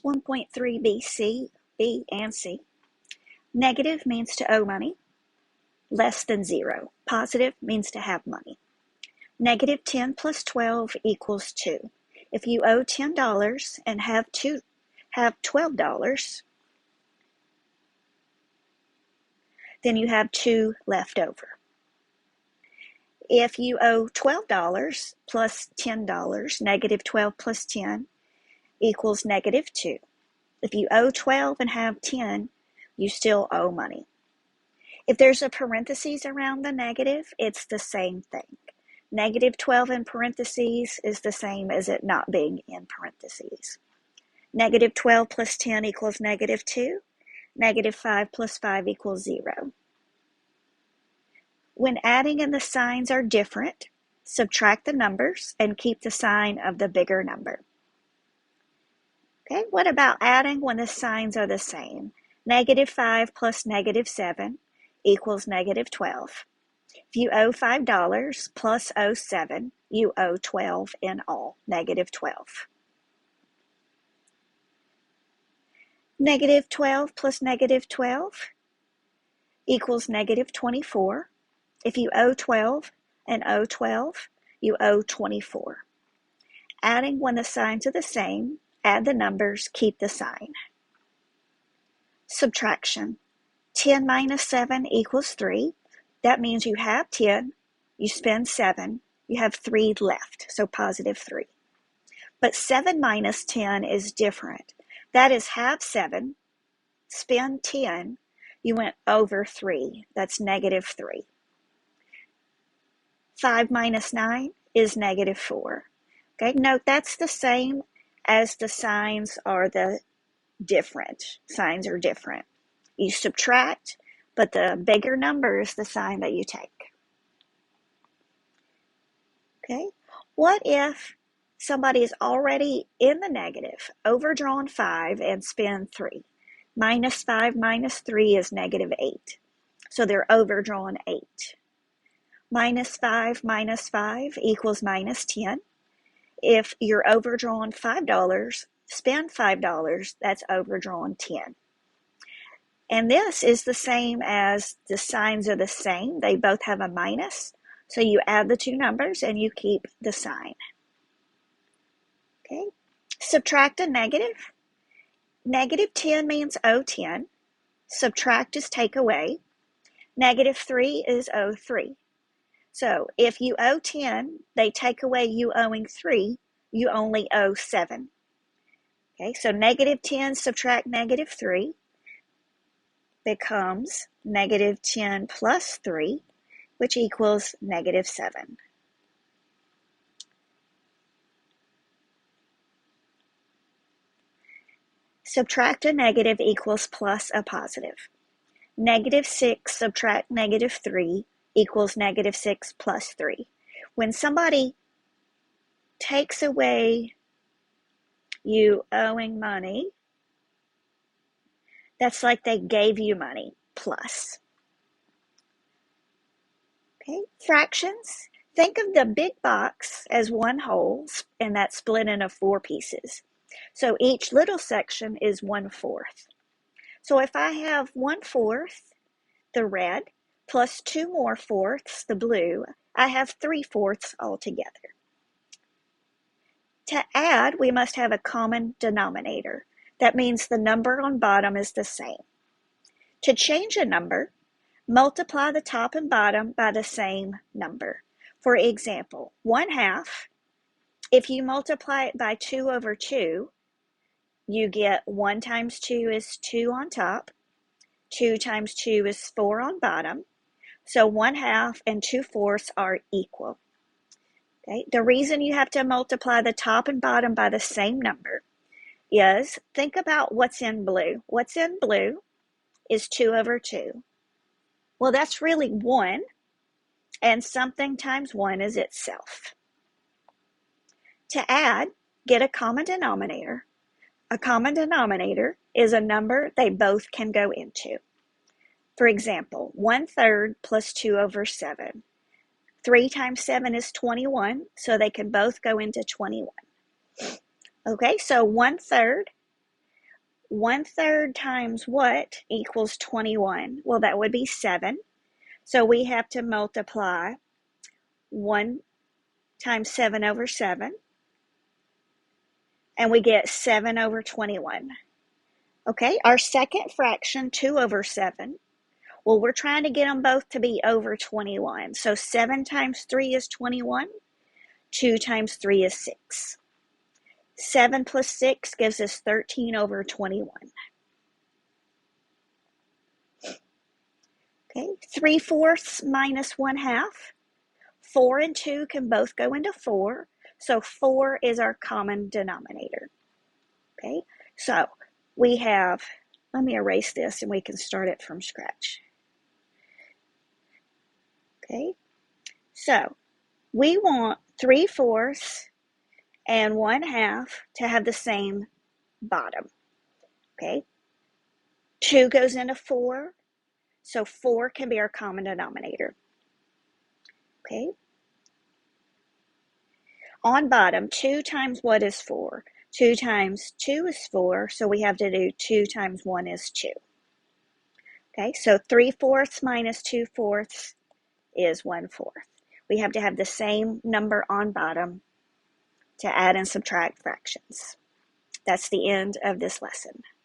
1.3 B and C. Negative means to owe money, less than 0. Positive means to have money. Negative 10 plus 12 equals 2. If you owe $10 and have $12, then you have 2 left over. If you owe $12 plus $10, negative 12 plus 10 equals negative 2. If you owe 12 and have 10, you still owe money. If there's a parentheses around the negative, it's the same thing. Negative 12 in parentheses is the same as it not being in parentheses. Negative 12 plus 10 equals negative 2. Negative 5 plus 5 equals 0. When adding and the signs are different, subtract the numbers and keep the sign of the bigger number. Okay, what about adding when the signs are the same? Negative 5 plus negative 7 equals negative 12. If you owe $5 plus owe 7, you owe 12 in all, negative 12. Negative 12 plus negative 12 equals negative 24. If you owe 12 and owe 12, you owe 24. Adding when the signs are the same, add the numbers, keep the sign. Subtraction. 10 minus 7 equals 3. That means you have 10, you spend 7, you have 3 left, so positive 3. But 7 minus 10 is different. That is have 7, spend 10, you went over 3. That's negative 3. 5 minus 9 is negative 4. Okay, note that's the same as the signs are the different. Signs are different. You subtract, but the bigger number is the sign that you take. Okay, what if somebody is already in the negative, overdrawn 5 and spend 3? Minus 5 minus 3 is negative 8. So they're overdrawn 8. Minus 5 equals minus 10. If you're overdrawn $5, spend $5, that's overdrawn 10. And this is the same as the signs are the same. They both have a minus. So you add the two numbers and you keep the sign. Okay. Subtract a negative. Negative 10 means owe 10. Subtract is take away. Negative 3 is owe 3. So if you owe 10, they take away you owing 3, you only owe 7. Okay, so negative 10 subtract negative 3 becomes negative 10 plus 3, which equals negative 7. Subtract a negative equals plus a positive. Negative 6 subtract negative 3 equals negative 6 plus 3. When somebody takes away you owing money, that's like they gave you money plus. Okay, fractions. Think of the big box as one whole, and that's split into 4 pieces. So each little section is 1/4. So if I have 1/4, the red, plus 2 more fourths, the blue, I have 3/4 altogether. To add, we must have a common denominator. That means the number on bottom is the same. To change a number, multiply the top and bottom by the same number. For example, 1/2, if you multiply it by 2 over 2, you get 1 times 2 is 2 on top, 2 times 2 is 4 on bottom, so 1/2 and 2/4 are equal. Okay? The reason you have to multiply the top and bottom by the same number is, think about what's in blue. What's in blue is 2 over 2. Well, that's really 1, and something times 1 is itself. To add, get a common denominator. A common denominator is a number they both can go into. For example, 1/3 plus 2 over 7. 3 times 7 is 21, so they can both go into 21. Okay, so 1/3 1/3 times what equals 21? Well, that would be 7. So we have to multiply 1 times 7 over 7, and we get 7 over 21. Okay, our second fraction, 2 over 7. Well, we're trying to get them both to be over 21. So 7 times 3 is 21. 2 times 3 is 6. 7 plus 6 gives us 13 over 21. Okay, 3/4 minus 1/2. 4 and 2 can both go into 4. So 4 is our common denominator. Okay, so we have, let me erase this and we can start it from scratch. Okay, so we want 3/4 and 1/2 to have the same bottom. Okay, 2 goes into 4, so 4 can be our common denominator. Okay, on bottom, 2 times what is 4? 2 times 2 is 4, so we have to do 2 times 1 is 2. Okay, so 3/4 minus 2/4 is 1/4. We have to have the same number on bottom to add and subtract fractions. That's the end of this lesson.